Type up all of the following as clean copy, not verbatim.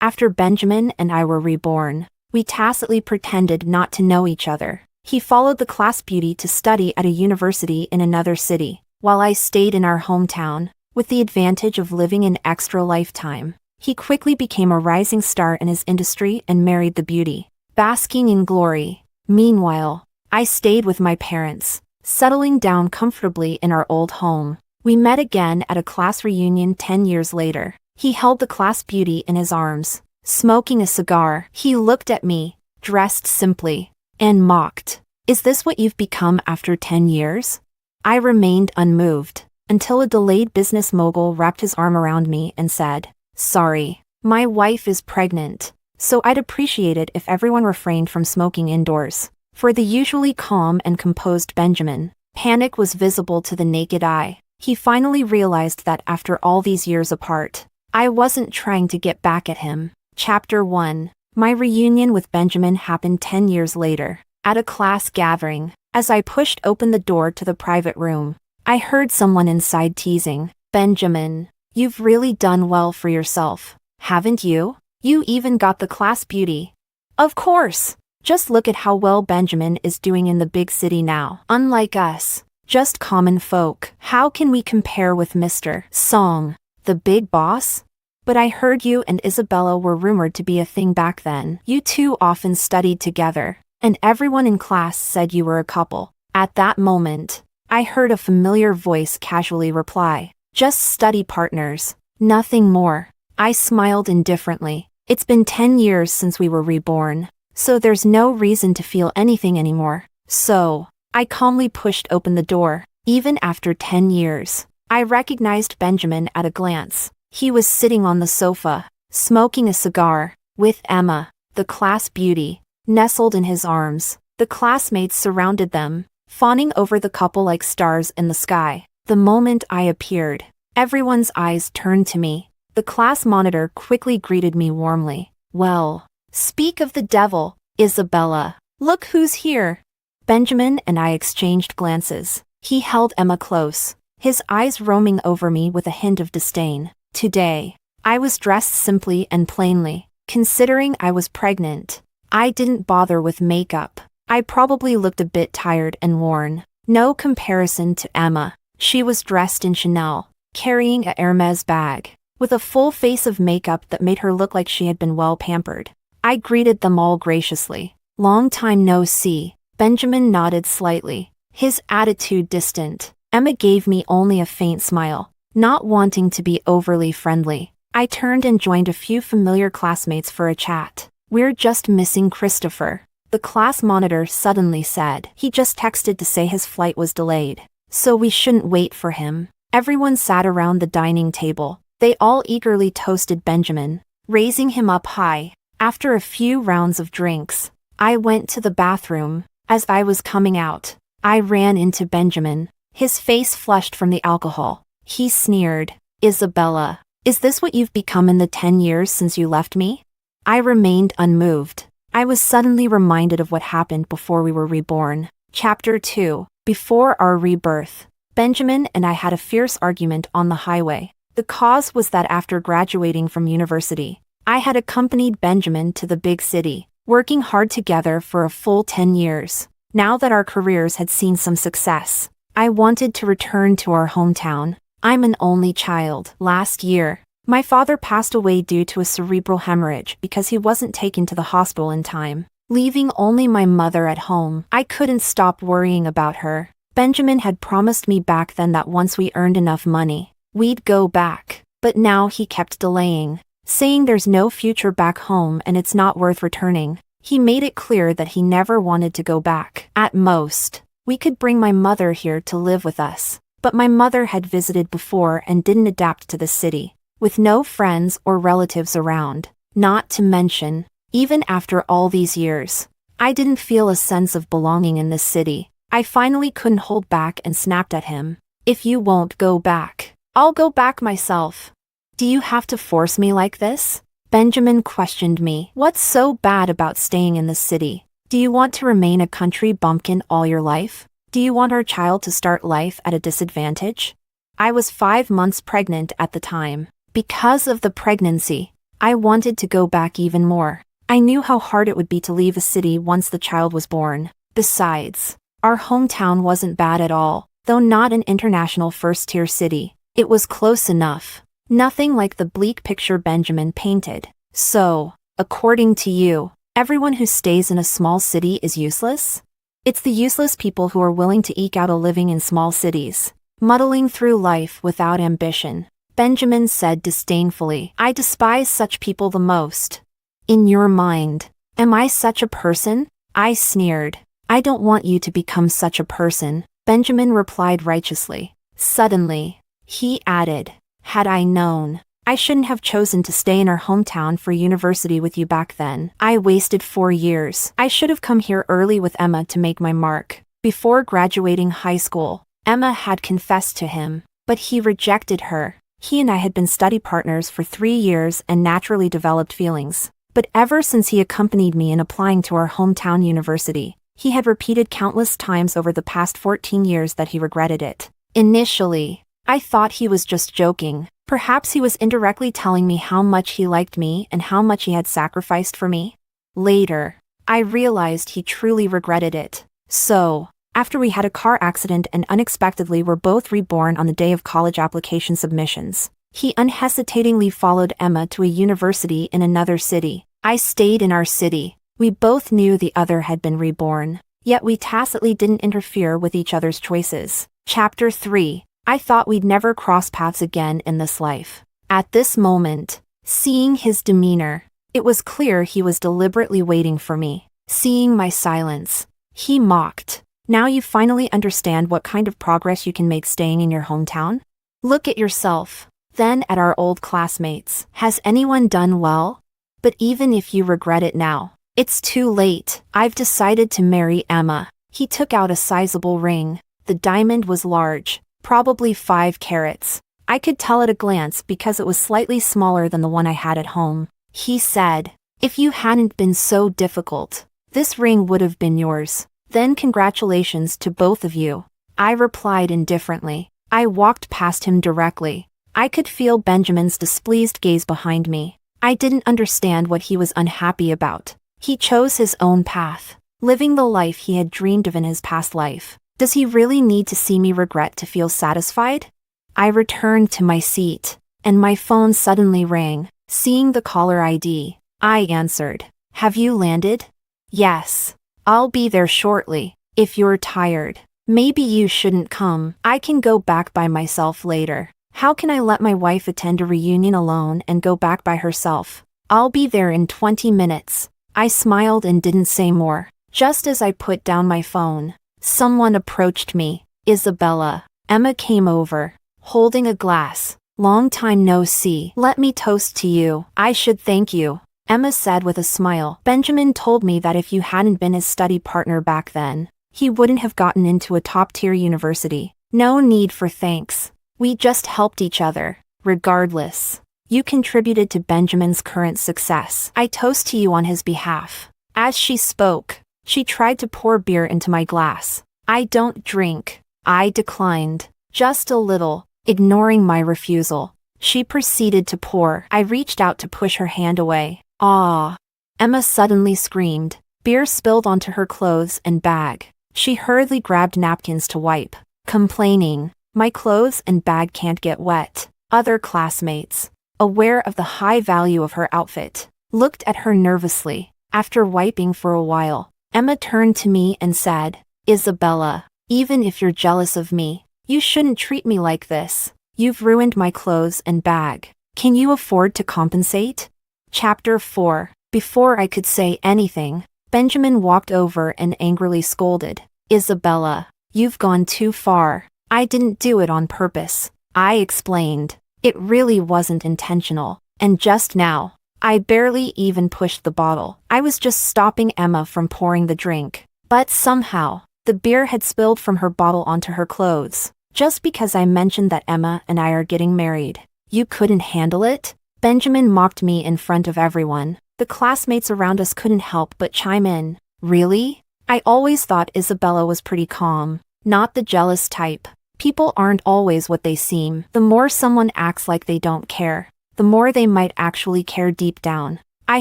After Benjamin and I were reborn, we tacitly pretended not to know each other. He followed the class beauty to study at a university in another city, while I stayed in our hometown, with the advantage of living an extra lifetime. He quickly became a rising star in his industry and married the beauty, basking in glory. Meanwhile, I stayed with my parents, settling down comfortably in our old home. We met again at a class reunion 10 years later. He held the class beauty in his arms, smoking a cigar. He looked at me, dressed simply, and mocked. "Is this what you've become after 10 years? I remained unmoved, until a delayed business mogul wrapped his arm around me and said, "Sorry, my wife is pregnant, so I'd appreciate it if everyone refrained from smoking indoors." For the usually calm and composed Benjamin, panic was visible to the naked eye. He finally realized that after all these years apart, I wasn't trying to get back at him. Chapter 1. My reunion with Benjamin happened 10 years later, at a class gathering. As I pushed open the door to the private room, I heard someone inside teasing, "Benjamin, you've really done well for yourself, haven't you? You even got the class beauty." Of course! Just look at how well Benjamin is doing in the big city now. Unlike us, just common folk. How can we compare with Mr. Song, the big boss? But I heard you and Isabella were rumored to be a thing back then. You two often studied together, and everyone in class said you were a couple. At that moment, I heard a familiar voice casually reply, "Just study partners, nothing more." I smiled indifferently. It's been 10 years since we were reborn, so there's no reason to feel anything anymore. So, I calmly pushed open the door. Even after 10 years, I recognized Benjamin at a glance. He was sitting on the sofa, smoking a cigar, with Emma, the class beauty, nestled in his arms. The classmates surrounded them, fawning over the couple like stars in the sky. The moment I appeared, everyone's eyes turned to me. The class monitor quickly greeted me warmly. "Well, speak of the devil, Isabella. Look who's here." Benjamin and I exchanged glances. He held Emma close, his eyes roaming over me with a hint of disdain. Today, I was dressed simply and plainly. Considering I was pregnant, I didn't bother with makeup. I probably looked a bit tired and worn. No comparison to Emma. She was dressed in Chanel, carrying a Hermes bag, with a full face of makeup that made her look like she had been well pampered. I greeted them all graciously. "Long time no see." Benjamin nodded slightly, his attitude distant. Emma gave me only a faint smile, not wanting to be overly friendly. I turned and joined a few familiar classmates for a chat. "We're just missing Christopher," the class monitor suddenly said. "He just texted to say his flight was delayed, so we shouldn't wait for him." Everyone sat around the dining table. They all eagerly toasted Benjamin, raising him up high. After a few rounds of drinks, I went to the bathroom. As I was coming out, I ran into Benjamin, his face flushed from the alcohol. He sneered, "Isabella, is this what you've become in the 10 years since you left me?" I remained unmoved. I was suddenly reminded of what happened before we were reborn. Chapter 2. Before our rebirth, Benjamin and I had a fierce argument on the highway. The cause was that after graduating from university, I had accompanied Benjamin to the big city, working hard together for a full 10 years. Now that our careers had seen some success, I wanted to return to our hometown. I'm an only child. Last year, my father passed away due to a cerebral hemorrhage because he wasn't taken to the hospital in time, leaving only my mother at home. I couldn't stop worrying about her. Benjamin had promised me back then that once we earned enough money, we'd go back. But now he kept delaying, saying there's no future back home and it's not worth returning. He made it clear that he never wanted to go back. At most, we could bring my mother here to live with us. But my mother had visited before and didn't adapt to the city, with no friends or relatives around. Not to mention, even after all these years, I didn't feel a sense of belonging in this city. I finally couldn't hold back and snapped at him. "If you won't go back, I'll go back myself." "Do you have to force me like this?" Benjamin questioned me. "What's so bad about staying in the city? Do you want to remain a country bumpkin all your life? Do you want our child to start life at a disadvantage?" I was 5 months pregnant at the time. Because of the pregnancy, I wanted to go back even more. I knew how hard it would be to leave a city once the child was born. Besides, our hometown wasn't bad at all, though not an international first-tier city. It was close enough. Nothing like the bleak picture Benjamin painted. So, according to you, everyone who stays in a small city is useless? It's the useless people who are willing to eke out a living in small cities, muddling through life without ambition. Benjamin said disdainfully. I despise such people the most. In your mind, am I such a person? I sneered. I don't want you to become such a person, Benjamin replied righteously. Suddenly, he added, had I known, I shouldn't have chosen to stay in our hometown for university with you back then. I wasted 4 years. I should have come here early with Emma to make my mark. Before graduating high school, Emma had confessed to him, but he rejected her. He and I had been study partners for 3 years and naturally developed feelings. But ever since he accompanied me in applying to our hometown university, he had repeated countless times over the past 14 years that he regretted it. Initially, I thought he was just joking. Perhaps he was indirectly telling me how much he liked me and how much he had sacrificed for me. Later, I realized he truly regretted it. So, after we had a car accident and unexpectedly were both reborn on the day of college application submissions, he unhesitatingly followed Emma to a university in another city. I stayed in our city. We both knew the other had been reborn, yet we tacitly didn't interfere with each other's choices. Chapter 3. I thought we'd never cross paths again in this life. At this moment, seeing his demeanor, it was clear he was deliberately waiting for me. Seeing my silence, he mocked. Now you finally understand what kind of progress you can make staying in your hometown? Look at yourself, then at our old classmates. Has anyone done well? But even if you regret it now, it's too late. I've decided to marry Emma. He took out a sizable ring. The diamond was large, probably 5 carats. I could tell at a glance because it was slightly smaller than the one I had at home. He said, if you hadn't been so difficult, this ring would have been yours. Then congratulations to both of you. I replied indifferently. I walked past him directly. I could feel Benjamin's displeased gaze behind me. I didn't understand what he was unhappy about. He chose his own path, living the life he had dreamed of in his past life. Does he really need to see me regret to feel satisfied? I returned to my seat, and my phone suddenly rang. Seeing the caller ID, I answered. Have you landed? Yes. I'll be there shortly. If you're tired, maybe you shouldn't come. I can go back by myself later. How can I let my wife attend a reunion alone and go back by herself? I'll be there in 20 minutes. I smiled and didn't say more. Just as I put down my phone, someone approached me. Isabella. Emma came over, holding a glass. Long time no see. Let me toast to you. I should thank you, Emma said with a smile. Benjamin told me that if you hadn't been his study partner back then, he wouldn't have gotten into a top-tier university. No need for thanks. We just helped each other. Regardless, you contributed to Benjamin's current success. I toast to you on his behalf. As she spoke, she tried to pour beer into my glass. I don't drink. I declined. Just a little, ignoring my refusal. She proceeded to pour. I reached out to push her hand away. Ah! Emma suddenly screamed. Beer spilled onto her clothes and bag. She hurriedly grabbed napkins to wipe, complaining, my clothes and bag can't get wet. Other classmates, aware of the high value of her outfit, looked at her nervously. After wiping for a while, Emma turned to me and said, Isabella, even if you're jealous of me, you shouldn't treat me like this. You've ruined my clothes and bag. Can you afford to compensate? Chapter 4. Before I could say anything, Benjamin walked over and angrily scolded. Isabella, you've gone too far. I didn't do it on purpose. I explained. It really wasn't intentional. And just now, I barely even pushed the bottle. I was just stopping Emma from pouring the drink. But somehow, the beer had spilled from her bottle onto her clothes. Just because I mentioned that Emma and I are getting married. You couldn't handle it? Benjamin mocked me in front of everyone. The classmates around us couldn't help but chime in. Really? I always thought Isabella was pretty calm. Not the jealous type. People aren't always what they seem. The more someone acts like they don't care, the more they might actually care deep down. I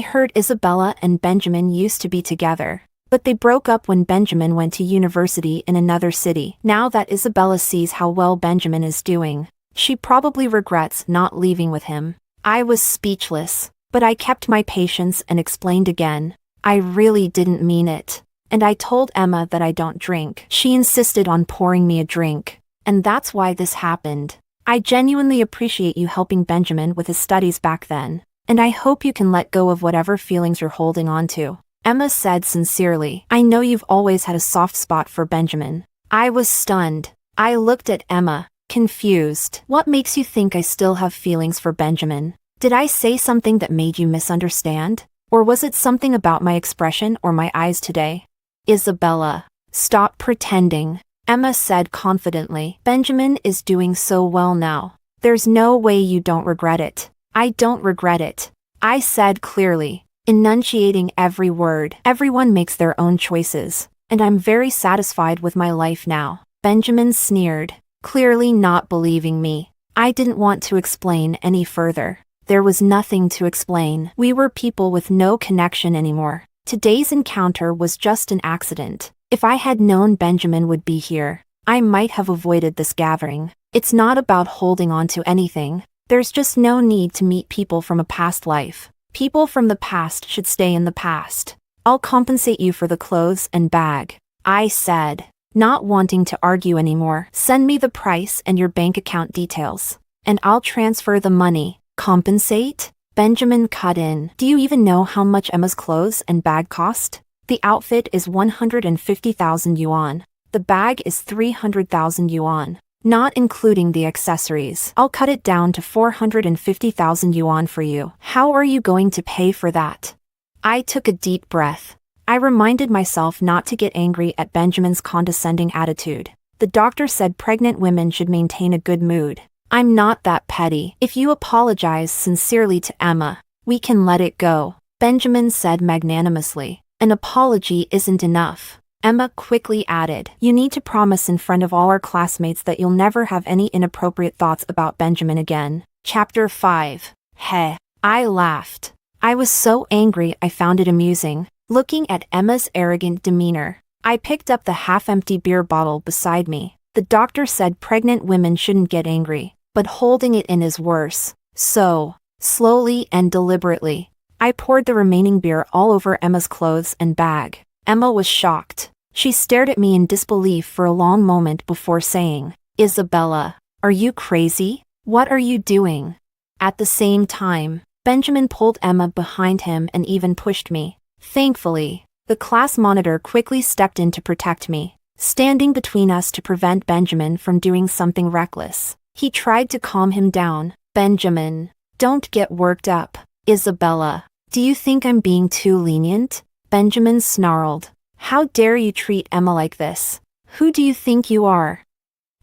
heard Isabella and Benjamin used to be together, but they broke up when Benjamin went to university in another city. Now that Isabella sees how well Benjamin is doing, she probably regrets not leaving with him. I was speechless, but I kept my patience and explained again. I really didn't mean it. And I told Emma that I don't drink. She insisted on pouring me a drink, and that's why this happened. I genuinely appreciate you helping Benjamin with his studies back then, and I hope you can let go of whatever feelings you're holding on to. Emma said sincerely. I know you've always had a soft spot for Benjamin. I was stunned. I looked at Emma, confused. What makes you think I still have feelings for Benjamin? Did I say something that made you misunderstand? Or was it something about my expression or my eyes today? Isabella, stop pretending, Emma said confidently. Benjamin is doing so well now. There's no way you don't regret it. I don't regret it, I said clearly, enunciating every word. Everyone makes their own choices, and I'm very satisfied with my life now. Benjamin sneered, clearly not believing me. I didn't want to explain any further. There was nothing to explain. We were people with no connection anymore. Today's encounter was just an accident. If I had known Benjamin would be here, I might have avoided this gathering. It's not about holding on to anything. There's just no need to meet people from a past life. People from the past should stay in the past. I'll compensate you for the clothes and bag, I said, not wanting to argue anymore. Send me the price and your bank account details, and I'll transfer the money. Compensate? Benjamin cut in. Do you even know how much Emma's clothes and bag cost? The outfit is 150,000 yuan. The bag is 300,000 yuan, not including the accessories. I'll cut it down to 450,000 yuan for you. How are you going to pay for that? I took a deep breath. I reminded myself not to get angry at Benjamin's condescending attitude. The doctor said pregnant women should maintain a good mood. I'm not that petty. If you apologize sincerely to Emma, we can let it go, Benjamin said magnanimously. An apology isn't enough, Emma quickly added. You need to promise in front of all our classmates that you'll never have any inappropriate thoughts about Benjamin again. Chapter 5. Heh. I laughed. I was so angry I found it amusing, looking at Emma's arrogant demeanor. I picked up the half-empty beer bottle beside me. The doctor said pregnant women shouldn't get angry, but holding it in is worse. So, slowly and deliberately, I poured the remaining beer all over Emma's clothes and bag. Emma was shocked. She stared at me in disbelief for a long moment before saying, Isabella, are you crazy? What are you doing? At the same time, Benjamin pulled Emma behind him and even pushed me. Thankfully, the class monitor quickly stepped in to protect me, standing between us to prevent Benjamin from doing something reckless. He tried to calm him down. Benjamin, don't get worked up. Isabella, do you think I'm being too lenient? Benjamin snarled. How dare you treat Emma like this? Who do you think you are?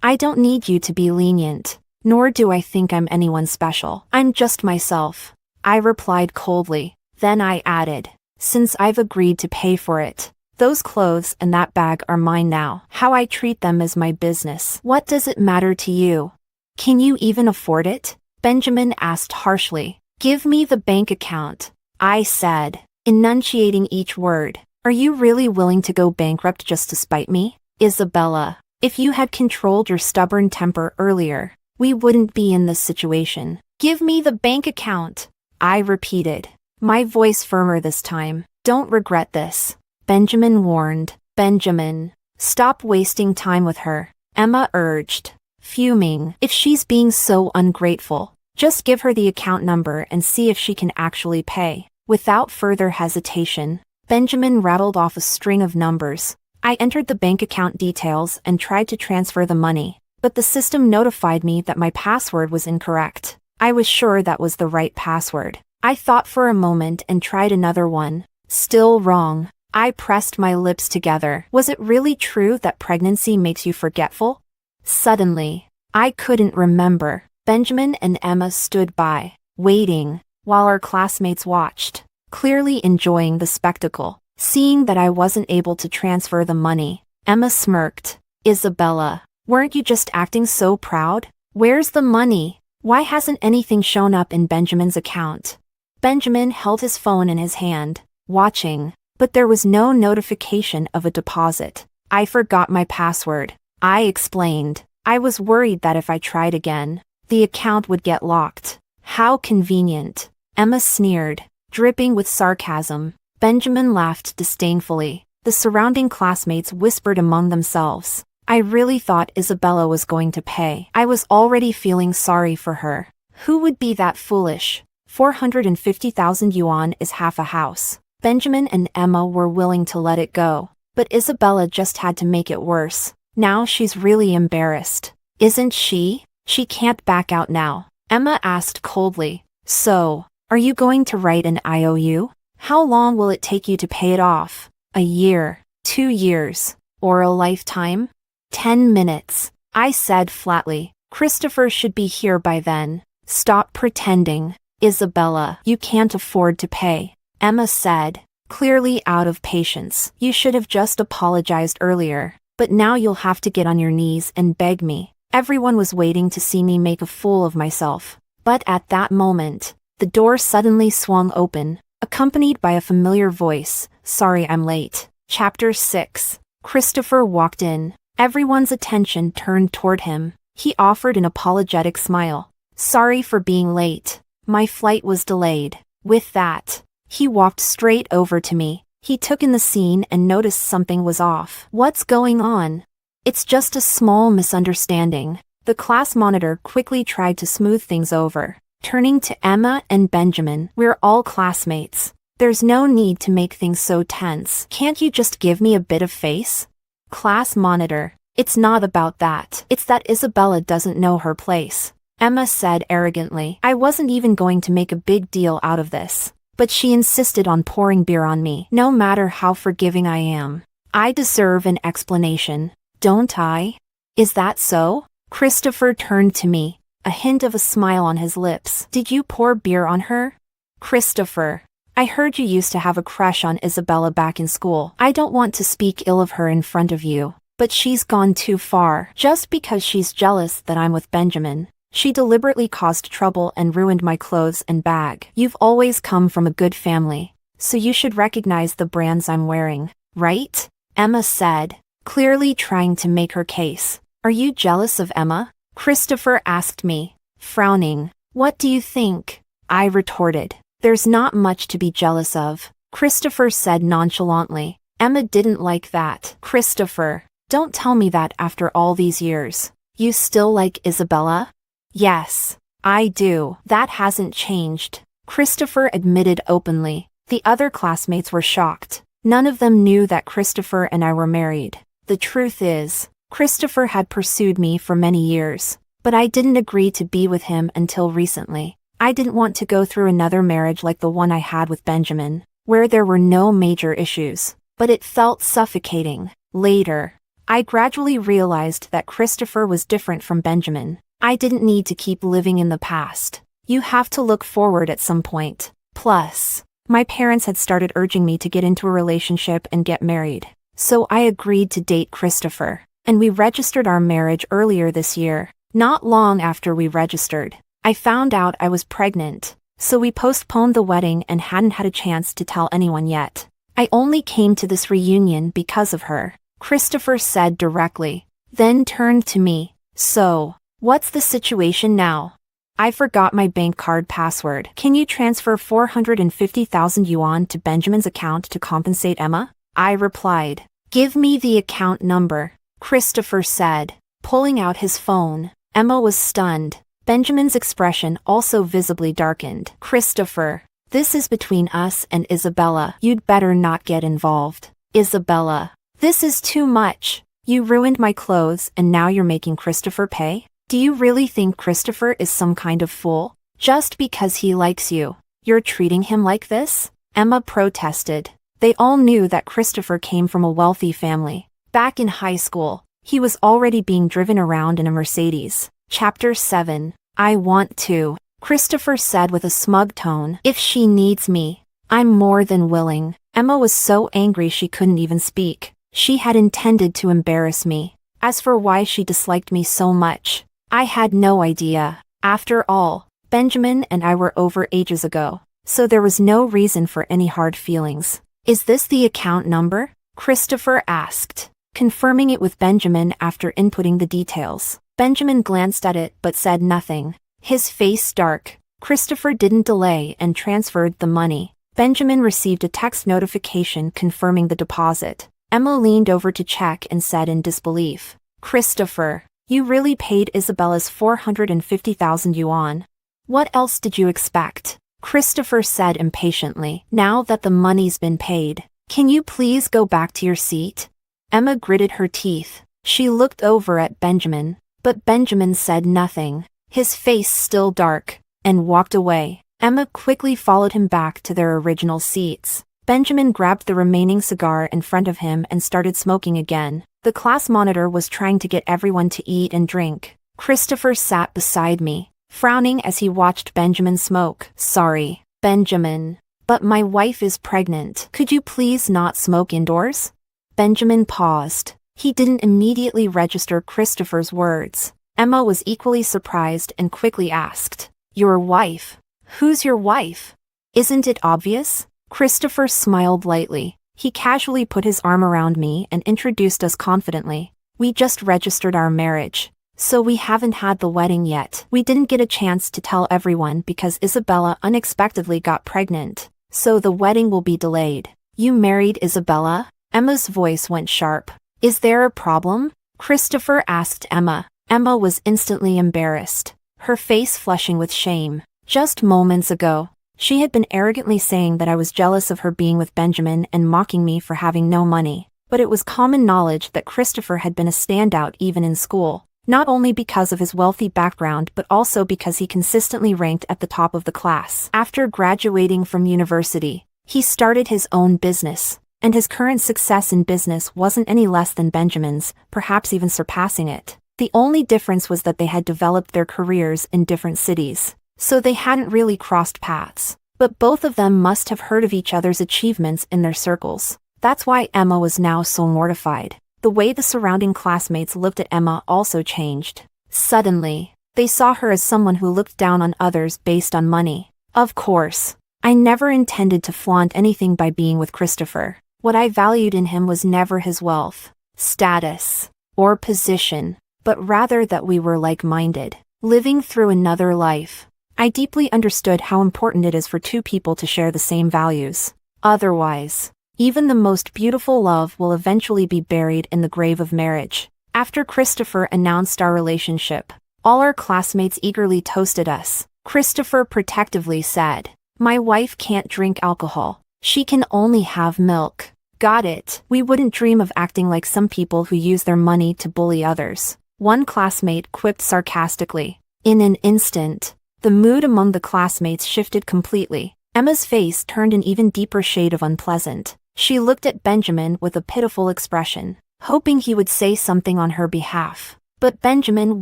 I don't need you to be lenient, nor do I think I'm anyone special. I'm just myself, I replied coldly. Then I added, since I've agreed to pay for it, those clothes and that bag are mine now. How I treat them is my business. What does it matter to you? Can you even afford it? Benjamin asked harshly. Give me the bank account, I said, enunciating each word. Are you really willing to go bankrupt just to spite me? Isabella, if you had controlled your stubborn temper earlier, we wouldn't be in this situation. Give me the bank account, I repeated, my voice firmer this time. Don't regret this, Benjamin warned. Benjamin, stop wasting time with her, Emma urged, fuming. If she's being so ungrateful, just give her the account number and see if she can actually pay. Without further hesitation, Benjamin rattled off a string of numbers. I entered the bank account details and tried to transfer the money, but the system notified me that my password was incorrect. I was sure that was the right password. I thought for a moment and tried another one. Still wrong. I pressed my lips together. Was it really true that pregnancy makes you forgetful? Suddenly, I couldn't remember. Benjamin and Emma stood by, waiting, while our classmates watched, clearly enjoying the spectacle. Seeing that I wasn't able to transfer the money, Emma smirked. Isabella, weren't you just acting so proud? Where's the money? Why hasn't anything shown up in Benjamin's account? Benjamin held his phone in his hand, watching, but there was no notification of a deposit. I forgot my password, I explained. I was worried that if I tried again, the account would get locked. How convenient, Emma sneered, dripping with sarcasm. Benjamin laughed disdainfully. The surrounding classmates whispered among themselves. I really thought Isabella was going to pay. I was already feeling sorry for her. Who would be that foolish? 450,000 yuan is half a house. Benjamin and Emma were willing to let it go, but Isabella just had to make it worse. Now she's really embarrassed. Isn't she? She can't back out now. Emma asked coldly. So, are you going to write an IOU? How long will it take you to pay it off? A year, 2 years, or a lifetime? 10 minutes, I said flatly. Christopher should be here by then. Stop pretending. Isabella, you can't afford to pay, Emma said, clearly out of patience. You should have just apologized earlier, but now you'll have to get on your knees and beg me. Everyone was waiting to see me make a fool of myself. But at that moment, the door suddenly swung open, accompanied by a familiar voice. Sorry I'm late. Chapter 6. Christopher walked in. Everyone's attention turned toward him. He offered an apologetic smile. Sorry for being late. My flight was delayed. With that, he walked straight over to me. He took in the scene and noticed something was off. What's going on? It's just a small misunderstanding. The class monitor quickly tried to smooth things over. Turning to Emma and Benjamin, we're all classmates. There's no need to make things so tense. Can't you just give me a bit of face? Class monitor, it's not about that. It's that Isabella doesn't know her place, Emma said arrogantly. I wasn't even going to make a big deal out of this, but she insisted on pouring beer on me. No matter how forgiving I am, I deserve an explanation, don't I? Is that so? Christopher turned to me, a hint of a smile on his lips. Did you pour beer on her? Christopher, I heard you used to have a crush on Isabella back in school. I don't want to speak ill of her in front of you, but she's gone too far. Just because she's jealous that I'm with Benjamin, she deliberately caused trouble and ruined my clothes and bag. You've always come from a good family, so you should recognize the brands I'm wearing, right? Emma said, clearly trying to make her case. Are you jealous of Emma? Christopher asked me, frowning. What do you think? I retorted. There's not much to be jealous of, Christopher said nonchalantly. Emma didn't like that. Christopher, don't tell me that after all these years. You still like Isabella? Yes, I do. That hasn't changed, Christopher admitted openly. The other classmates were shocked. None of them knew that Christopher and I were married. The truth is, Christopher had pursued me for many years, but I didn't agree to be with him until recently. I didn't want to go through another marriage like the one I had with Benjamin, where there were no major issues, but it felt suffocating. Later, I gradually realized that Christopher was different from Benjamin. I didn't need to keep living in the past. You have to look forward at some point. Plus, my parents had started urging me to get into a relationship and get married, so I agreed to date Christopher, and we registered our marriage earlier this year. Not long after we registered, I found out I was pregnant, so we postponed the wedding and hadn't had a chance to tell anyone yet. I only came to this reunion because of her, Christopher said directly, then turned to me. So, what's the situation now? I forgot my bank card password. Can you transfer 450,000 yuan to Benjamin's account to compensate Emma? I replied. Give me the account number, Christopher said, pulling out his phone. Emma was stunned. Benjamin's expression also visibly darkened. Christopher, this is between us and Isabella. You'd better not get involved. Isabella, this is too much. You ruined my clothes and now you're making Christopher pay? Do you really think Christopher is some kind of fool? Just because he likes you, you're treating him like this? Emma protested. They all knew that Christopher came from a wealthy family. Back in high school, he was already being driven around in a Mercedes. Chapter 7. I want to, Christopher said with a smug tone. If she needs me, I'm more than willing. Emma was so angry she couldn't even speak. She had intended to embarrass me. As for why she disliked me so much, I had no idea. After all, Benjamin and I were over ages ago, so there was no reason for any hard feelings. Is this the account number? Christopher asked, confirming it with Benjamin after inputting the details. Benjamin glanced at it but said nothing. His face dark. Christopher didn't delay and transferred the money. Benjamin received a text notification confirming the deposit. Emma leaned over to check and said in disbelief, "Christopher, you really paid Isabella's 450,000 yuan. What else did you expect?" Christopher said impatiently. "Now that the money's been paid, can you please go back to your seat?" Emma gritted her teeth. She looked over at Benjamin, but Benjamin said nothing, his face still dark, and walked away. Emma quickly followed him back to their original seats. Benjamin grabbed the remaining cigar in front of him and started smoking again. The class monitor was trying to get everyone to eat and drink. Christopher sat beside me, frowning as he watched Benjamin smoke. "Sorry, Benjamin, but my wife is pregnant. Could you please not smoke indoors?" Benjamin paused. He didn't immediately register Christopher's words. Emma was equally surprised and quickly asked, "Your wife? Who's your wife? Isn't it obvious?" Christopher smiled lightly. He casually put his arm around me and introduced us confidently. "We just registered our marriage, so we haven't had the wedding yet. We didn't get a chance to tell everyone because Isabella unexpectedly got pregnant, so the wedding will be delayed." "You married Isabella?" Emma's voice went sharp. "Is there a problem?" Christopher asked Emma. Emma was instantly embarrassed, her face flushing with shame. Just moments ago, she had been arrogantly saying that I was jealous of her being with Benjamin and mocking me for having no money. But it was common knowledge that Christopher had been a standout even in school, not only because of his wealthy background but also because he consistently ranked at the top of the class. After graduating from university, he started his own business, and his current success in business wasn't any less than Benjamin's, perhaps even surpassing it. The only difference was that they had developed their careers in different cities, so they hadn't really crossed paths. But both of them must have heard of each other's achievements in their circles. That's why Emma was now so mortified. The way the surrounding classmates looked at Emma also changed. Suddenly, they saw her as someone who looked down on others based on money. Of course, I never intended to flaunt anything by being with Christopher. What I valued in him was never his wealth, status, or position, but rather that we were like-minded, living through another life. I deeply understood how important it is for two people to share the same values. Otherwise, even the most beautiful love will eventually be buried in the grave of marriage. After Christopher announced our relationship, all our classmates eagerly toasted us. Christopher protectively said, "My wife can't drink alcohol. She can only have milk." Got it. We wouldn't dream of acting like some people who use their money to bully others, one classmate quipped sarcastically. In an instant, the mood among the classmates shifted completely. Emma's face turned an even deeper shade of unpleasant. She looked at Benjamin with a pitiful expression, hoping he would say something on her behalf. But Benjamin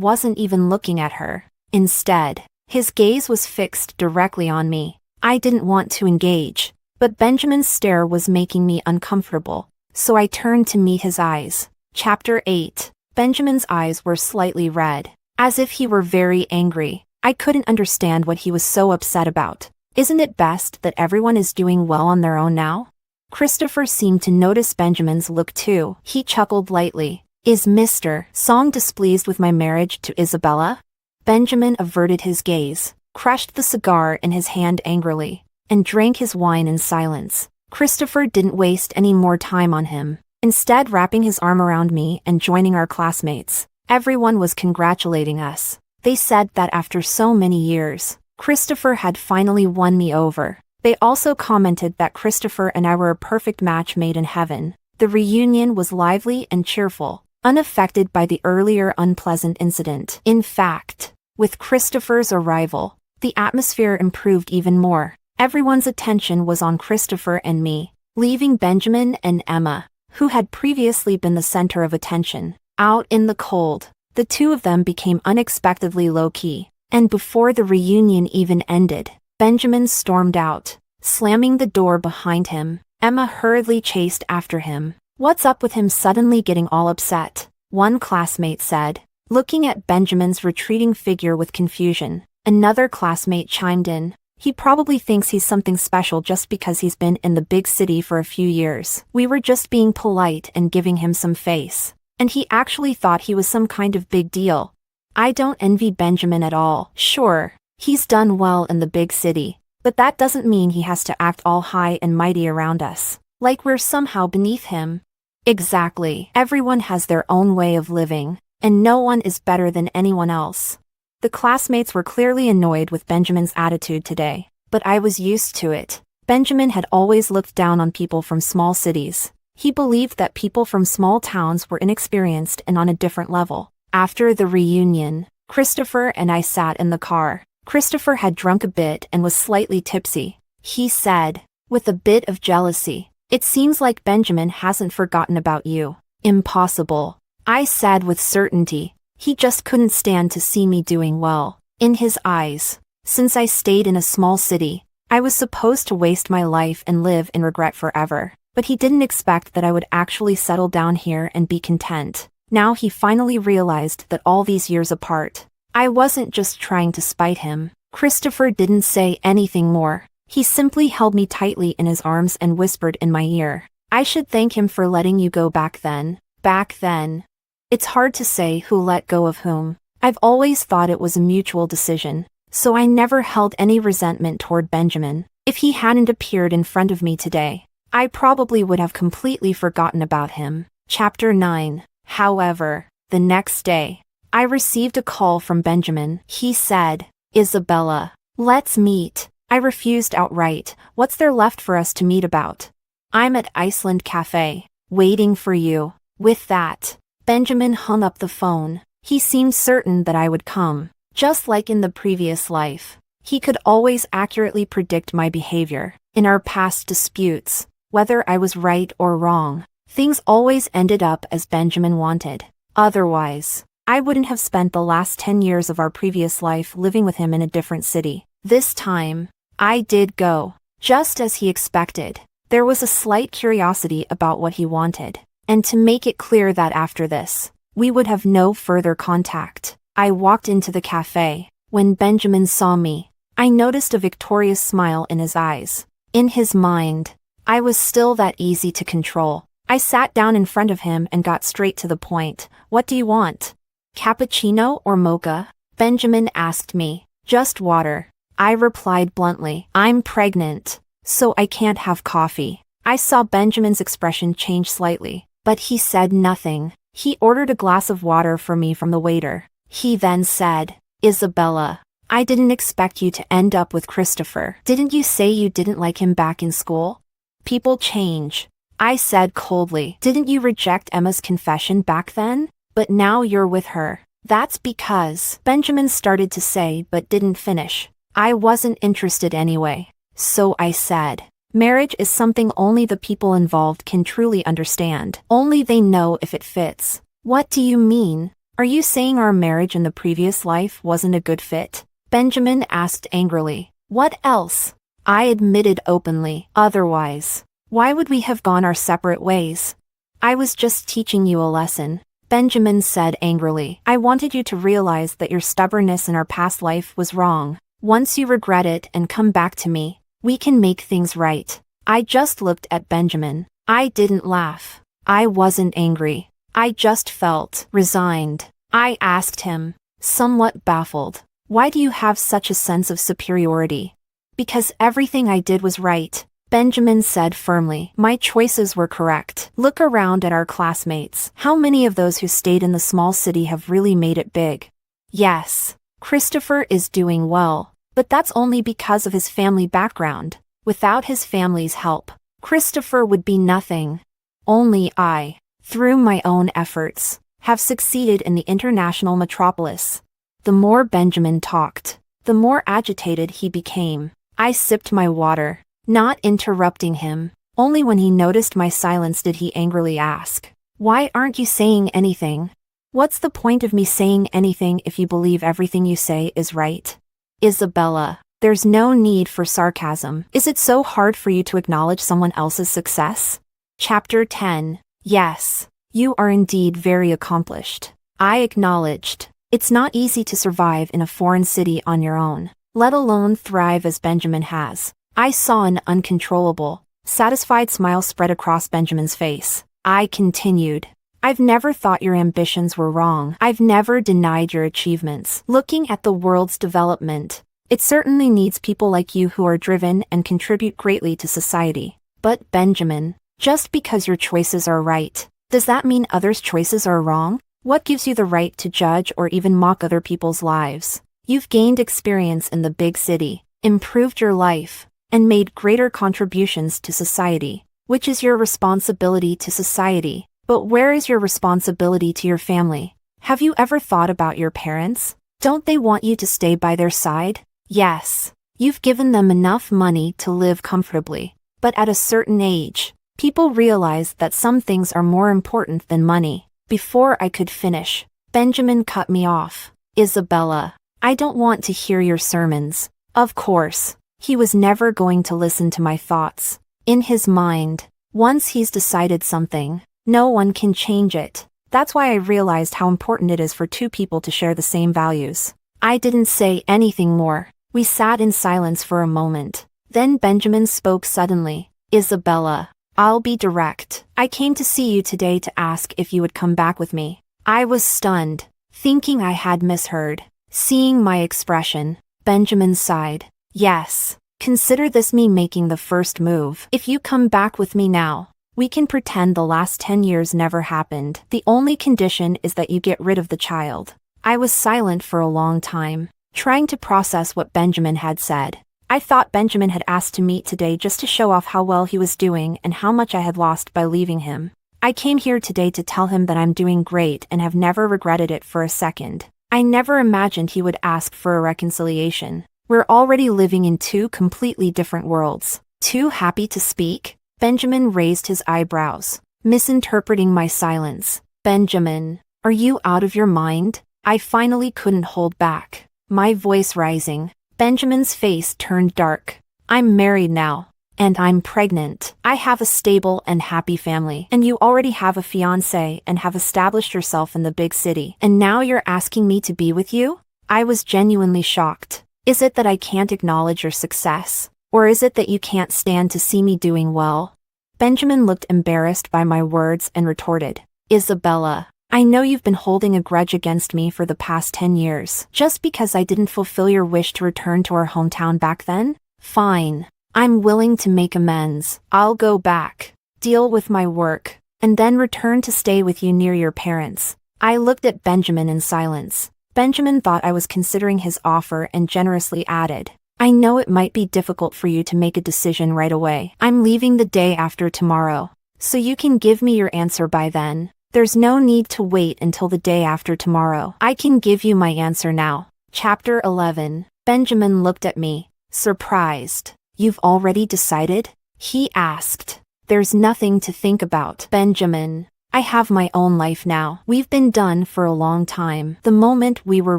wasn't even looking at her. Instead, his gaze was fixed directly on me. I didn't want to engage, but Benjamin's stare was making me uncomfortable, so I turned to meet his eyes. Chapter 8. Benjamin's eyes were slightly red, as if he were very angry. I couldn't understand what he was so upset about. Isn't it best that everyone is doing well on their own now? Christopher seemed to notice Benjamin's look too. He chuckled lightly. "Is Mr. Song displeased with my marriage to Isabella?" Benjamin averted his gaze, crushed the cigar in his hand angrily, and drank his wine in silence. Christopher didn't waste any more time on him, instead wrapping his arm around me and joining our classmates. Everyone was congratulating us. They said that after so many years, Christopher had finally won me over. They also commented that Christopher and I were a perfect match made in heaven. The reunion was lively and cheerful, unaffected by the earlier unpleasant incident. In fact, with Christopher's arrival, the atmosphere improved even more. Everyone's attention was on Christopher and me, leaving Benjamin and Emma, who had previously been the center of attention, out in the cold. The two of them became unexpectedly low-key, and before the reunion even ended, Benjamin stormed out, slamming the door behind him. Emma hurriedly chased after him. "What's up with him suddenly getting all upset?" one classmate said, looking at Benjamin's retreating figure with confusion. Another classmate chimed in. He probably thinks he's something special just because he's been in the big city for a few years. We were just being polite and giving him some face. And he actually thought he was some kind of big deal. I don't envy Benjamin at all. Sure, he's done well in the big city, but that doesn't mean he has to act all high and mighty around us, like we're somehow beneath him. Exactly. Everyone has their own way of living, and no one is better than anyone else. The classmates were clearly annoyed with Benjamin's attitude today, but I was used to it. Benjamin had always looked down on people from small cities. He believed that people from small towns were inexperienced and on a different level. After the reunion, Christopher and I sat in the car. Christopher had drunk a bit and was slightly tipsy. He said, with a bit of jealousy, "It seems like Benjamin hasn't forgotten about you." Impossible. I said with certainty. He just couldn't stand to see me doing well. In his eyes, since I stayed in a small city, I was supposed to waste my life and live in regret forever. But he didn't expect that I would actually settle down here and be content. Now he finally realized that all these years apart, I wasn't just trying to spite him. Christopher didn't say anything more. He simply held me tightly in his arms and whispered in my ear, "I should thank him for letting you go back then." Back then. It's hard to say who let go of whom. I've always thought it was a mutual decision, so I never held any resentment toward Benjamin. If he hadn't appeared in front of me today, I probably would have completely forgotten about him. Chapter 9. However, the next day, I received a call from Benjamin. He said, "Isabella, let's meet." I refused outright. What's there left for us to meet about? I'm at Iceland Cafe, waiting for you. With that, Benjamin hung up the phone. He seemed certain that I would come. Just like in the previous life, he could always accurately predict my behavior. In our past disputes, whether I was right or wrong, things always ended up as Benjamin wanted. Otherwise, I wouldn't have spent the last 10 years of our previous life living with him in a different city. This time, I did go, just as he expected. There was a slight curiosity about what he wanted, and to make it clear that after this, we would have no further contact. I walked into the cafe. When Benjamin saw me, I noticed a victorious smile in his eyes. In his mind, I was still that easy to control. I sat down in front of him and got straight to the point. "What do you want? Cappuccino or mocha?" Benjamin asked me. "Just water." I replied bluntly. "I'm pregnant, so I can't have coffee." I saw Benjamin's expression change slightly, but he said nothing. He ordered a glass of water for me from the waiter. He then said, "Isabella, I didn't expect you to end up with Christopher. Didn't you say you didn't like him back in school?" "People change," I said coldly. "Didn't you reject Emma's confession back then? But now you're with her." "That's because," Benjamin started to say but didn't finish. I wasn't interested anyway. So I said, "Marriage is something only the people involved can truly understand. Only they know if it fits." "What do you mean? Are you saying our marriage in the previous life wasn't a good fit?" Benjamin asked angrily. "What else?" I admitted openly. "Otherwise, why would we have gone our separate ways?" "I was just teaching you a lesson," Benjamin said angrily. "I wanted you to realize that your stubbornness in our past life was wrong. Once you regret it and come back to me, we can make things right." I just looked at Benjamin. I didn't laugh. I wasn't angry. I just felt resigned. I asked him, somewhat baffled, "Why do you have such a sense of superiority?" "Because everything I did was right," Benjamin said firmly. "My choices were correct. Look around at our classmates. How many of those who stayed in the small city have really made it big?" "Yes, Christopher is doing well. But that's only because of his family background. Without his family's help, Christopher would be nothing. Only I, through my own efforts, have succeeded in the international metropolis." The more Benjamin talked, the more agitated he became. I sipped my water, not interrupting him. Only when he noticed my silence did he angrily ask, "Why aren't you saying anything?" "What's the point of me saying anything if you believe everything you say is right?" "Isabella, there's no need for sarcasm. Is it so hard for you to acknowledge someone else's success?" Chapter 10. Yes, you are indeed very accomplished. I acknowledged. It's not easy to survive in a foreign city on your own, let alone thrive as Benjamin has. I saw an uncontrollable, satisfied smile spread across Benjamin's face. I continued. I've never thought your ambitions were wrong. I've never denied your achievements. Looking at the world's development, it certainly needs people like you who are driven and contribute greatly to society. But Benjamin, just because your choices are right, does that mean others' choices are wrong? What gives you the right to judge or even mock other people's lives? You've gained experience in the big city, improved your life, and made greater contributions to society, which is your responsibility to society. But where is your responsibility to your family? Have you ever thought about your parents? Don't they want you to stay by their side? Yes. You've given them enough money to live comfortably. But at a certain age, people realize that some things are more important than money. Before I could finish, Benjamin cut me off. Isabella, I don't want to hear your sermons. Of course, he was never going to listen to my thoughts. In his mind, once he's decided something, no one can change it. That's why I realized how important it is for two people to share the same values. I didn't say anything more. We sat in silence for a moment. Then Benjamin spoke suddenly. Isabella, I'll be direct. I came to see you today to ask if you would come back with me. I was stunned, thinking I had misheard. Seeing my expression, Benjamin sighed. Yes. Consider this me making the first move. If you come back with me now, we can pretend the last 10 years never happened. The only condition is that you get rid of the child. I was silent for a long time, trying to process what Benjamin had said. I thought Benjamin had asked to meet today just to show off how well he was doing and how much I had lost by leaving him. I came here today to tell him that I'm doing great and have never regretted it for a second. I never imagined he would ask for a reconciliation. We're already living in two completely different worlds. Too happy to speak? Benjamin raised his eyebrows, misinterpreting my silence. Benjamin, are you out of your mind? I finally couldn't hold back, my voice rising. Benjamin's face turned dark. I'm married now, and I'm pregnant. I have a stable and happy family, and you already have a fiancé and have established yourself in the big city. And now you're asking me to be with you? I was genuinely shocked. Is it that I can't acknowledge your success? Or is it that you can't stand to see me doing well? Benjamin looked embarrassed by my words and retorted. Isabella, I know you've been holding a grudge against me for the past 10 years. Just because I didn't fulfill your wish to return to our hometown back then? Fine. I'm willing to make amends. I'll go back, deal with my work, and then return to stay with you near your parents. I looked at Benjamin in silence. Benjamin thought I was considering his offer and generously added, I know it might be difficult for you to make a decision right away. I'm leaving the day after tomorrow, so you can give me your answer by then. There's no need to wait until the day after tomorrow. I can give you my answer now. Chapter 11. Benjamin looked at me, surprised. You've already decided? He asked. There's nothing to think about. Benjamin, I have my own life now. We've been done for a long time. The moment we were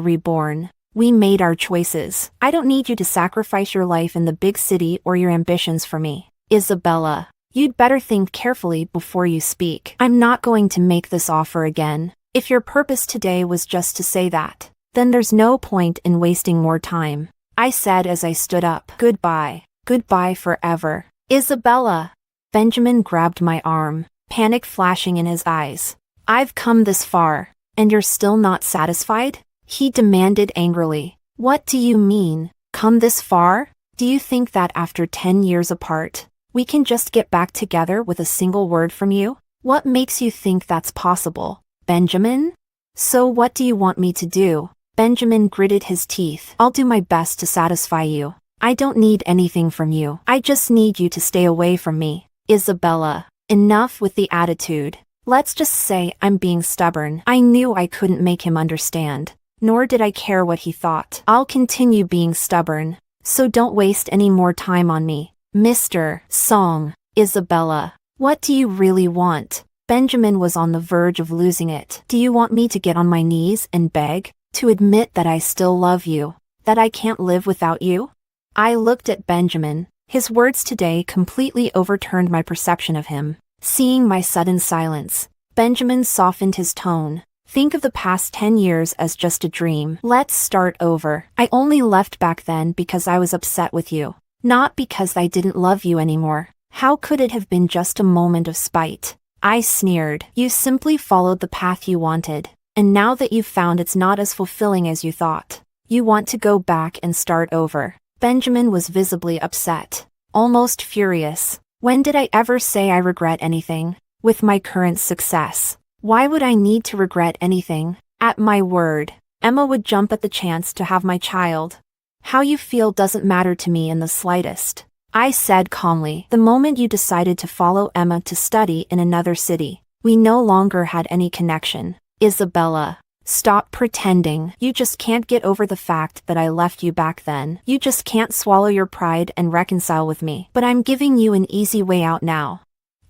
reborn, we made our choices. I don't need you to sacrifice your life in the big city or your ambitions for me. Isabella, you'd better think carefully before you speak. I'm not going to make this offer again. If your purpose today was just to say that, then there's no point in wasting more time. I said as I stood up. Goodbye. Goodbye forever. Isabella. Benjamin grabbed my arm, panic flashing in his eyes. I've come this far, and you're still not satisfied? He demanded angrily. What do you mean, come this far? Do you think that after 10 years apart, we can just get back together with a single word from you? What makes you think that's possible, Benjamin? So what do you want me to do? Benjamin gritted his teeth. I'll do my best to satisfy you. I don't need anything from you. I just need you to stay away from me. Isabella, enough with the attitude. Let's just say I'm being stubborn. I knew I couldn't make him understand, nor did I care what he thought. I'll continue being stubborn, so don't waste any more time on me. Mr. Song. Isabella, what do you really want? Benjamin was on the verge of losing it. Do you want me to get on my knees and beg, to admit that I still love you, that I can't live without you? I looked at Benjamin. His words today completely overturned my perception of him. Seeing my sudden silence, Benjamin softened his tone. Think of the past 10 years as just a dream. Let's start over. I only left back then because I was upset with you. Not because I didn't love you anymore. How could it have been just a moment of spite? I sneered. You simply followed the path you wanted. And now that you've found it's not as fulfilling as you thought, you want to go back and start over. Benjamin was visibly upset. Almost furious. When did I ever say I regret anything? With my current success, why would I need to regret anything? At my word, Emma would jump at the chance to have my child. How you feel doesn't matter to me in the slightest, I said calmly. The moment you decided to follow Emma to study in another city, we no longer had any connection. Isabella, stop pretending. You just can't get over the fact that I left you back then. You just can't swallow your pride and reconcile with me. But I'm giving you an easy way out now.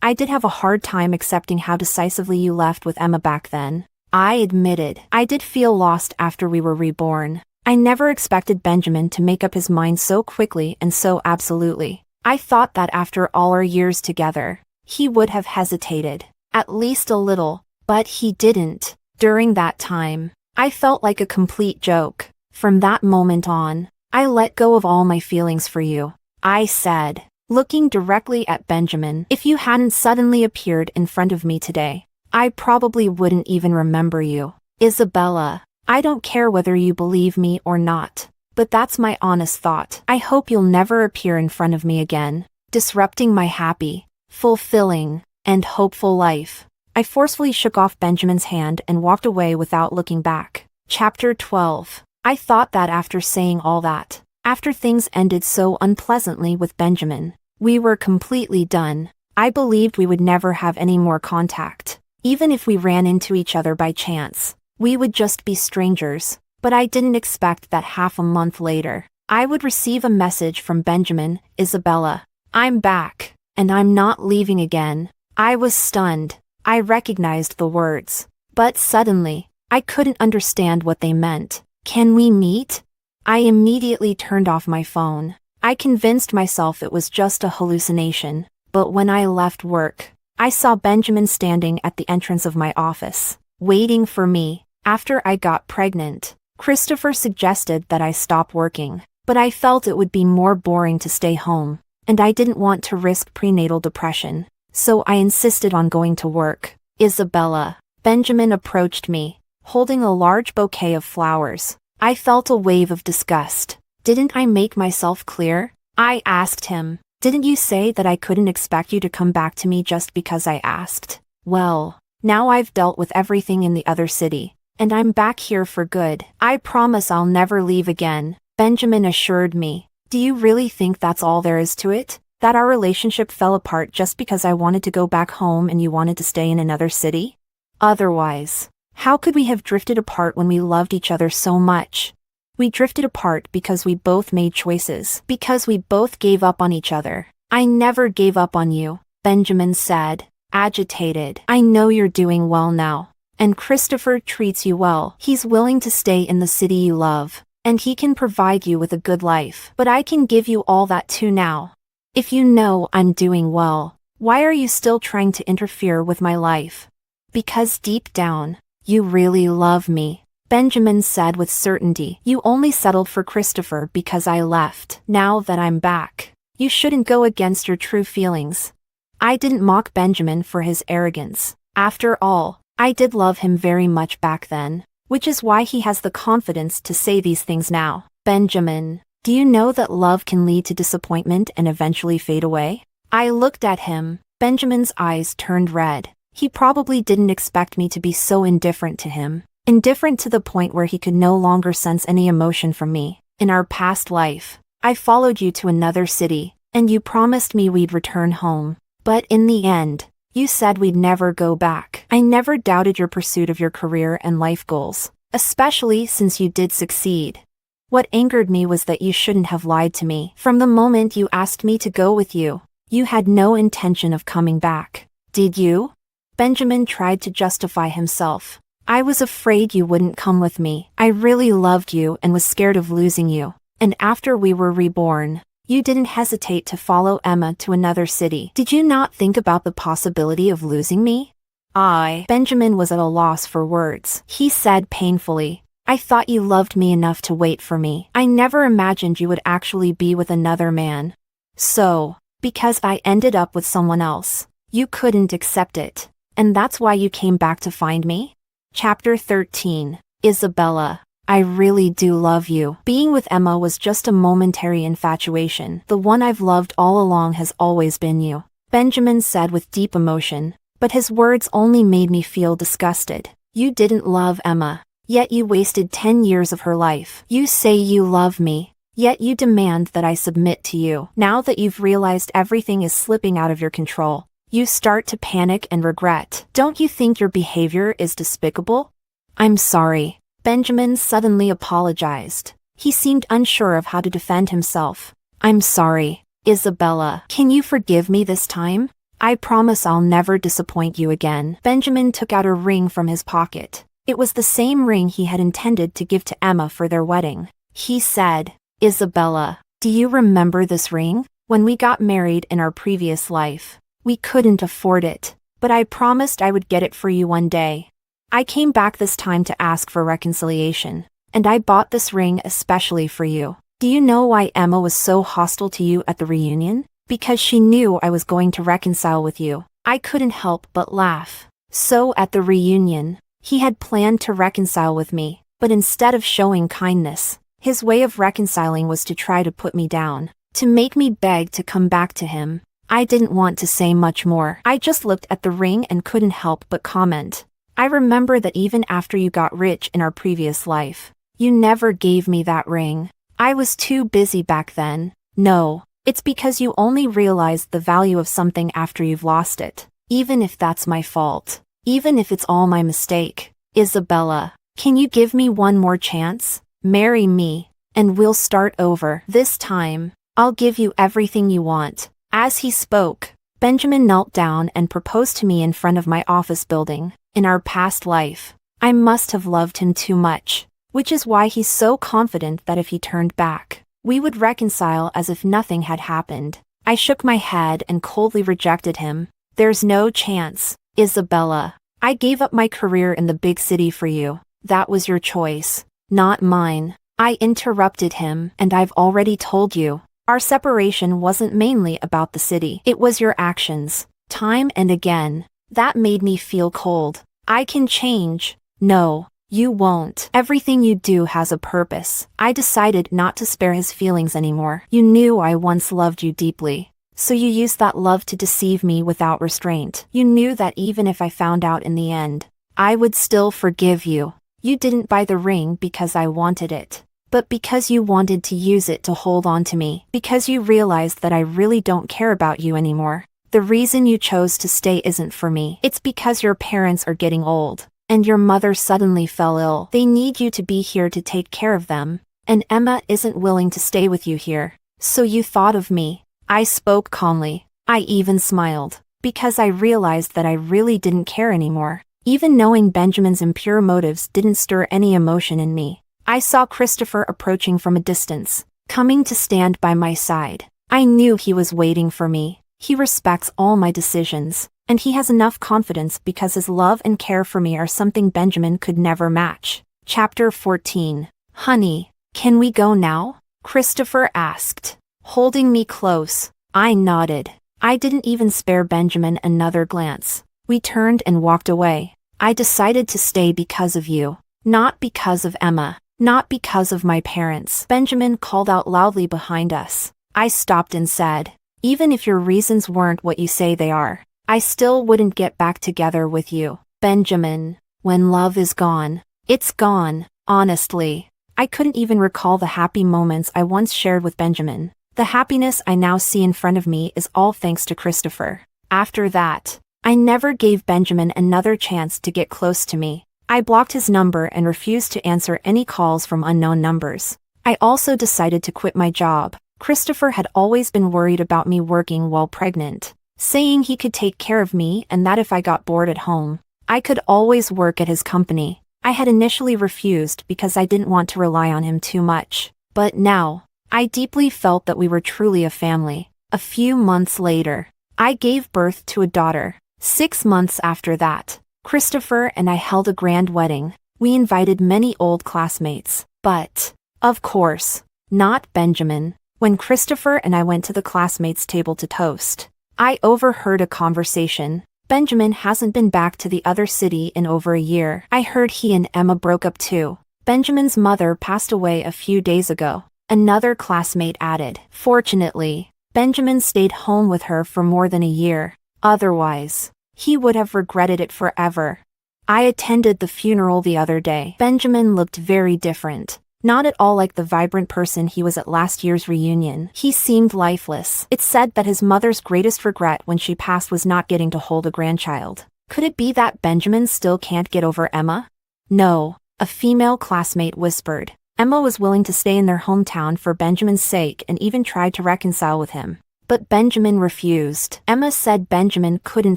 I did have a hard time accepting how decisively you left with Emma back then. I admitted. I did feel lost after we were reborn. I never expected Benjamin to make up his mind so quickly and so absolutely. I thought that after all our years together, he would have hesitated. At least a little, but he didn't. During that time, I felt like a complete joke. From that moment on, I let go of all my feelings for you. I said, looking directly at Benjamin, if you hadn't suddenly appeared in front of me today, I probably wouldn't even remember you. Isabella, I don't care whether you believe me or not, but that's my honest thought. I hope you'll never appear in front of me again, disrupting my happy, fulfilling, and hopeful life. I forcefully shook off Benjamin's hand and walked away without looking back. Chapter 12. I thought that after saying all that, after things ended so unpleasantly with Benjamin, we were completely done. I believed we would never have any more contact. Even if we ran into each other by chance, we would just be strangers. But I didn't expect that half a month later, I would receive a message from Benjamin. Isabella, I'm back, and I'm not leaving again. I was stunned. I recognized the words, but suddenly, I couldn't understand what they meant. Can we meet? I immediately turned off my phone. I convinced myself it was just a hallucination, but when I left work, I saw Benjamin standing at the entrance of my office, waiting for me. After I got pregnant, Christopher suggested that I stop working, but I felt it would be more boring to stay home, and I didn't want to risk prenatal depression, so I insisted on going to work. Isabella, Benjamin approached me, holding a large bouquet of flowers. I felt a wave of disgust. Didn't I make myself clear? I asked him. Didn't you say that I couldn't expect you to come back to me just because I asked? Well, now I've dealt with everything in the other city, and I'm back here for good. I promise I'll never leave again, Benjamin assured me. Do you really think that's all there is to it? That our relationship fell apart just because I wanted to go back home and you wanted to stay in another city? Otherwise, how could we have drifted apart when we loved each other so much? We drifted apart because we both made choices, because we both gave up on each other. I never gave up on you, Benjamin said, agitated. I know you're doing well now, and Christopher treats you well. He's willing to stay in the city you love, and he can provide you with a good life. But I can give you all that too now. If you know I'm doing well, why are you still trying to interfere with my life? Because deep down, you really love me, Benjamin said with certainty. You only settled for Christopher because I left. Now that I'm back, you shouldn't go against your true feelings. I didn't mock Benjamin for his arrogance. After all, I did love him very much back then, which is why he has the confidence to say these things now. Benjamin, do you know that love can lead to disappointment and eventually fade away? I looked at him. Benjamin's eyes turned red. He probably didn't expect me to be so indifferent to him. Indifferent to the point where he could no longer sense any emotion from me. In our past life, I followed you to another city, and you promised me we'd return home. But in the end, you said we'd never go back. I never doubted your pursuit of your career and life goals, especially since you did succeed. What angered me was that you shouldn't have lied to me. From the moment you asked me to go with you, you had no intention of coming back. Did you? Benjamin tried to justify himself. I was afraid you wouldn't come with me. I really loved you and was scared of losing you. And after we were reborn, you didn't hesitate to follow Emma to another city. Did you not think about the possibility of losing me? Benjamin was at a loss for words. He said painfully, I thought you loved me enough to wait for me. I never imagined you would actually be with another man. So, because I ended up with someone else, you couldn't accept it. And that's why you came back to find me? Chapter 13. Isabella, I really do love you. Being with Emma was just a momentary infatuation. The one I've loved all along has always been you, Benjamin said with deep emotion, but his words only made me feel disgusted. You didn't love Emma, yet you wasted 10 years of her life. You say you love me, yet you demand that I submit to you. Now that you've realized everything is slipping out of your control, you start to panic and regret. Don't you think your behavior is despicable? I'm sorry. Benjamin suddenly apologized. He seemed unsure of how to defend himself. I'm sorry, Isabella. Can you forgive me this time? I promise I'll never disappoint you again. Benjamin took out a ring from his pocket. It was the same ring he had intended to give to Emma for their wedding. He said, Isabella, do you remember this ring? When we got married in our previous life, we couldn't afford it, but I promised I would get it for you one day. I came back this time to ask for reconciliation, and I bought this ring especially for you. Do you know why Emma was so hostile to you at the reunion? Because she knew I was going to reconcile with you. I couldn't help but laugh. So at the reunion, he had planned to reconcile with me, but instead of showing kindness, his way of reconciling was to try to put me down, to make me beg to come back to him. I didn't want to say much more. I just looked at the ring and couldn't help but comment. I remember that even after you got rich in our previous life, you never gave me that ring. I was too busy back then. No, it's because you only realized the value of something after you've lost it. Even if that's my fault. Even if it's all my mistake. Isabella, can you give me one more chance? Marry me, and we'll start over. This time, I'll give you everything you want. As he spoke, Benjamin knelt down and proposed to me in front of my office building. In our past life, I must have loved him too much, which is why he's so confident that if he turned back, we would reconcile as if nothing had happened. I shook my head and coldly rejected him. There's no chance, Isabella. I gave up my career in the big city for you. That was your choice, not mine. I interrupted him, and I've already told you. Our separation wasn't mainly about the city. It was your actions, time and again. That made me feel cold. I can change. No, you won't. Everything you do has a purpose. I decided not to spare his feelings anymore. You knew I once loved you deeply, so you used that love to deceive me without restraint. You knew that even if I found out in the end, I would still forgive you. You didn't buy the ring because I wanted it, but because you wanted to use it to hold on to me, because you realized that I really don't care about you anymore. The reason you chose to stay isn't for me. It's because your parents are getting old, and your mother suddenly fell ill. They need you to be here to take care of them, and Emma isn't willing to stay with you here. So you thought of me. I spoke calmly. I even smiled, because I realized that I really didn't care anymore. Even knowing Benjamin's impure motives didn't stir any emotion in me. I saw Christopher approaching from a distance, coming to stand by my side. I knew he was waiting for me. He respects all my decisions, and he has enough confidence because his love and care for me are something Benjamin could never match. Chapter 14. Honey, can we go now? Christopher asked, holding me close. I nodded. I didn't even spare Benjamin another glance. We turned and walked away. I decided to stay because of you, not because of Emma, not because of my parents. Benjamin called out loudly behind us. I stopped and said, even if your reasons weren't what you say they are, I still wouldn't get back together with you. Benjamin, when love is gone, it's gone. Honestly, I couldn't even recall the happy moments I once shared with Benjamin. The happiness I now see in front of me is all thanks to Christopher. After that, I never gave Benjamin another chance to get close to me. I blocked his number and refused to answer any calls from unknown numbers. I also decided to quit my job. Christopher had always been worried about me working while pregnant, saying he could take care of me and that if I got bored at home, I could always work at his company. I had initially refused because I didn't want to rely on him too much. But now, I deeply felt that we were truly a family. A few months later, I gave birth to a daughter. 6 months after that, Christopher and I held a grand wedding. We invited many old classmates, but, of course, not Benjamin. When Christopher and I went to the classmates' table to toast, I overheard a conversation. Benjamin hasn't been back to the other city in over a year. I heard he and Emma broke up too. Benjamin's mother passed away a few days ago. Another classmate added. Fortunately, Benjamin stayed home with her for more than a year. Otherwise, he would have regretted it forever. I attended the funeral the other day. Benjamin looked very different. Not at all like the vibrant person he was at last year's reunion. He seemed lifeless. It's said that his mother's greatest regret when she passed was not getting to hold a grandchild. Could it be that Benjamin still can't get over Emma? No, a female classmate whispered. Emma was willing to stay in their hometown for Benjamin's sake and even tried to reconcile with him. But Benjamin refused. Emma said Benjamin couldn't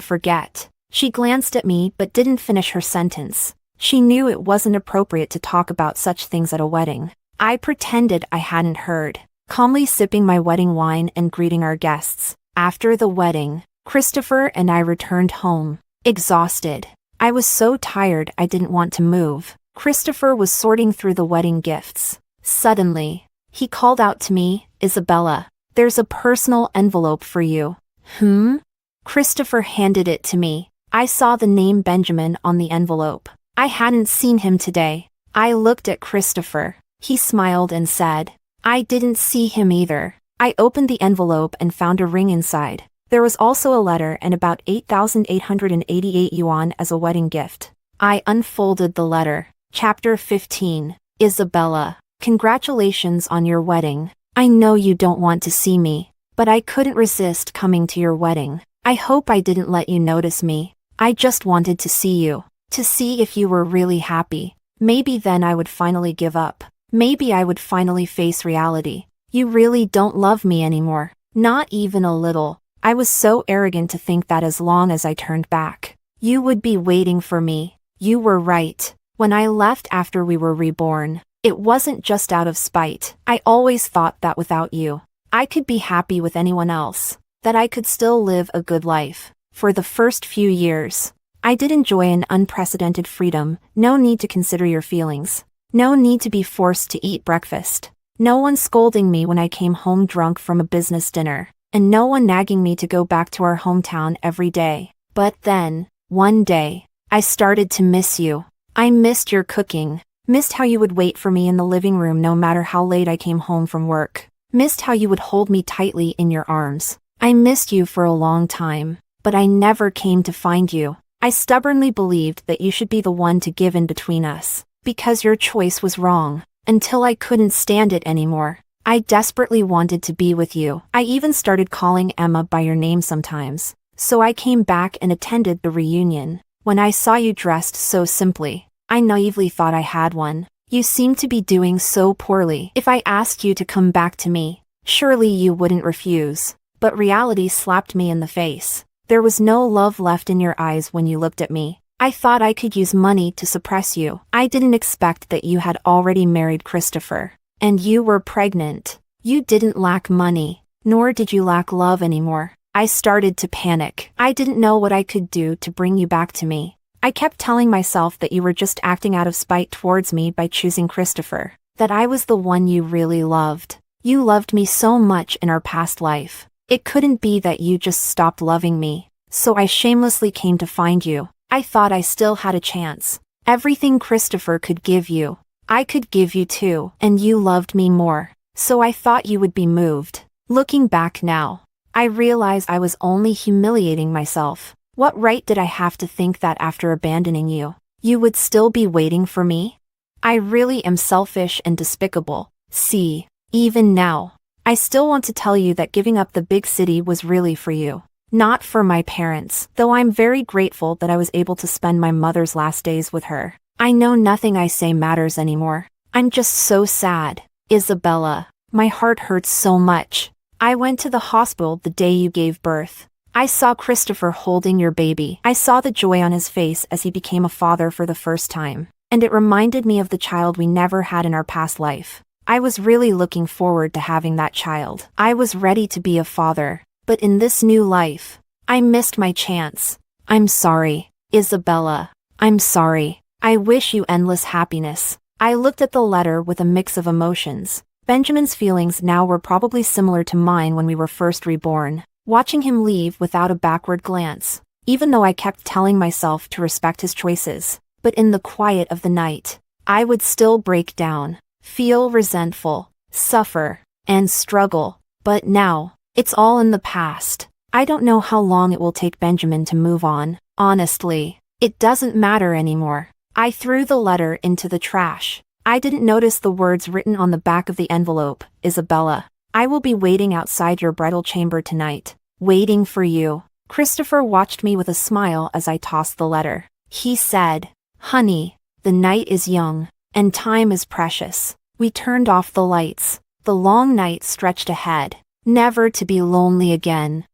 forget. She glanced at me but didn't finish her sentence. She knew it wasn't appropriate to talk about such things at a wedding. I pretended I hadn't heard, calmly sipping my wedding wine and greeting our guests. After the wedding, Christopher and I returned home, exhausted. I was so tired I didn't want to move. Christopher was sorting through the wedding gifts. Suddenly, he called out to me, "Isabella, there's a personal envelope for you." Christopher handed it to me. I saw the name Benjamin on the envelope. I hadn't seen him today. I looked at Christopher. He smiled and said, "I didn't see him either." I opened the envelope and found a ring inside. There was also a letter and about 8,888 yuan as a wedding gift. I unfolded the letter. Chapter 15. Isabella, congratulations on your wedding. I know you don't want to see me, but I couldn't resist coming to your wedding. I hope I didn't let you notice me. I just wanted to see you, to see if you were really happy. Maybe then I would finally give up. Maybe I would finally face reality. You really don't love me anymore. Not even a little. I was so arrogant to think that as long as I turned back, you would be waiting for me. You were right. When I left after we were reborn, it wasn't just out of spite. I always thought that without you, I could be happy with anyone else, that I could still live a good life. For the first few years, I did enjoy an unprecedented freedom. No need to consider your feelings. No need to be forced to eat breakfast. No one scolding me when I came home drunk from a business dinner. And no one nagging me to go back to our hometown every day. But then, one day, I started to miss you. I missed your cooking, missed how you would wait for me in the living room no matter how late I came home from work, missed how you would hold me tightly in your arms. I missed you for a long time, but I never came to find you. I stubbornly believed that you should be the one to give in between us, because your choice was wrong, until I couldn't stand it anymore. I desperately wanted to be with you. I even started calling Emma by your name sometimes. So I came back and attended the reunion. When I saw you dressed so simply, I naively thought I had one. You seemed to be doing so poorly. If I asked you to come back to me, surely you wouldn't refuse. But reality slapped me in the face. There was no love left in your eyes when you looked at me. I thought I could use money to suppress you. I didn't expect that you had already married Christopher. And you were pregnant. You didn't lack money, nor did you lack love anymore. I started to panic. I didn't know what I could do to bring you back to me. I kept telling myself that you were just acting out of spite towards me by choosing Christopher, that I was the one you really loved. You loved me so much in our past life. It couldn't be that you just stopped loving me. So I shamelessly came to find you. I thought I still had a chance. Everything Christopher could give you, I could give you too, and you loved me more. So I thought you would be moved. Looking back now, I realize I was only humiliating myself. What right did I have to think that after abandoning you, you would still be waiting for me? I really am selfish and despicable. See, even now, I still want to tell you that giving up the big city was really for you, not for my parents, though I'm very grateful that I was able to spend my mother's last days with her. I know nothing I say matters anymore. I'm just so sad. Isabella, my heart hurts so much. I went to the hospital the day you gave birth. I saw Christopher holding your baby. I saw the joy on his face as he became a father for the first time. And it reminded me of the child we never had in our past life. I was really looking forward to having that child. I was ready to be a father. But in this new life, I missed my chance. I'm sorry, Isabella. I'm sorry. I wish you endless happiness. I looked at the letter with a mix of emotions. Benjamin's feelings now were probably similar to mine when we were first reborn, watching him leave without a backward glance, even though I kept telling myself to respect his choices. But in the quiet of the night, I would still break down, feel resentful, suffer, and struggle. But now, it's all in the past. I don't know how long it will take Benjamin to move on. Honestly, it doesn't matter anymore. I threw the letter into the trash. I didn't notice the words written on the back of the envelope. Isabella, I will be waiting outside your bridal chamber tonight, waiting for you. Christopher watched me with a smile as I tossed the letter. He said, "Honey, the night is young, and time is precious." We turned off the lights. The long night stretched ahead, never to be lonely again.